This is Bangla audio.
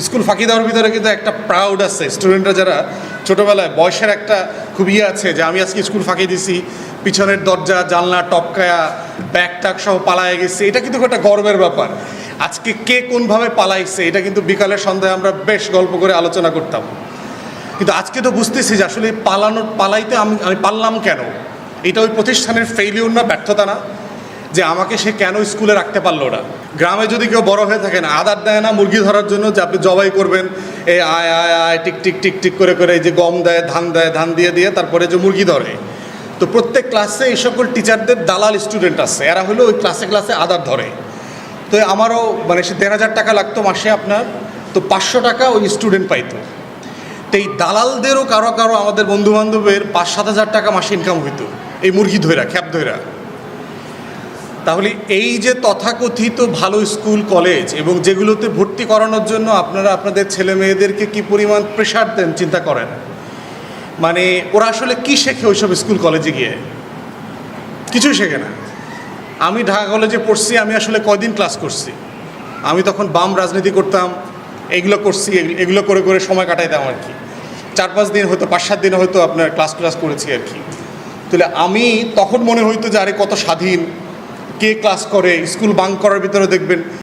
স্কুল ফাঁকি দেওয়ার ভিতরে কিন্তু একটা প্রাউড আছে, স্টুডেন্টরা যারা ছোটোবেলায় বয়সের একটা খুব আছে যে আমি আজকে স্কুল ফাঁকি দিছি, পিছনের দরজা জানলা টপকায়া ব্যাগ ট্যাগ সহ পালায় গেছি, এটা কিন্তু একটা গর্বের ব্যাপার। আজকে কে কোনভাবে পালাইছে এটা কিন্তু বিকালের সন্ধ্যায় আমরা বেশ গল্প করে আলোচনা করতাম। কিন্তু আজকে তো বুঝতেছি যে আসলে পালাইতে আমি পারলাম কেন। এটা ওই প্রতিষ্ঠানের ফেইলিউর না, ব্যর্থতা না, যে আমাকে সে কেন স্কুলে রাখতে পারলো না। গ্রামে যদি কেউ বড় হয়ে থাকে না, আদার দেয় না মুরগি ধরার জন্য যে আপনি জবাই করবেন, এই আয় আয় আয় টিক টিক টিক টিক করে করে এই যে গম দেয়, ধান দিয়ে দিয়ে তারপরে যে মুরগি ধরে। তো প্রত্যেক ক্লাসে এই সকল টিচারদের দালাল স্টুডেন্ট আছে, এরা হলো ওই ক্লাসে আদার ধরে। তো আমারও মানে সে ১,৫০০ টাকা লাগতো মাসে আপনার, তো ৫০০ টাকা ওই স্টুডেন্ট পাইতো। তো এই দালালদেরও কারো কারো আমাদের বন্ধুবান্ধবের ৫-৭ হাজার টাকা মাসে ইনকাম হইতো এই মুরগি ধইরা, খ্যাপ ধইরা। তাহলে এই যে তথাকথিত ভালো স্কুল কলেজ এবং যেগুলোতে ভর্তি করানোর জন্য আপনারা আপনাদের ছেলে মেয়েদেরকে কী পরিমাণ প্রেশার দেন চিন্তা করেন। মানে ওরা আসলে কি শেখে ওইসব স্কুল কলেজে গিয়ে? কিছুই শেখে না। আমি ঢাকা কলেজে পড়ছি, আমি আসলে কয়দিন ক্লাস করছি? আমি তখন বাম রাজনীতি করতাম, এগুলো করছি, এগুলো করে করে সময় কাটাইতাম আর কি। 4-5 দিন হয়তো, 5-7 দিন হয়তো আপনার ক্লাস করেছি আর কি। তাহলে আমি তখন মনে হইতো যে আরে কত স্বাধীন, কে ক্লাস করে, স্কুল বাঙ্ক করার ভিতরে দেখবেন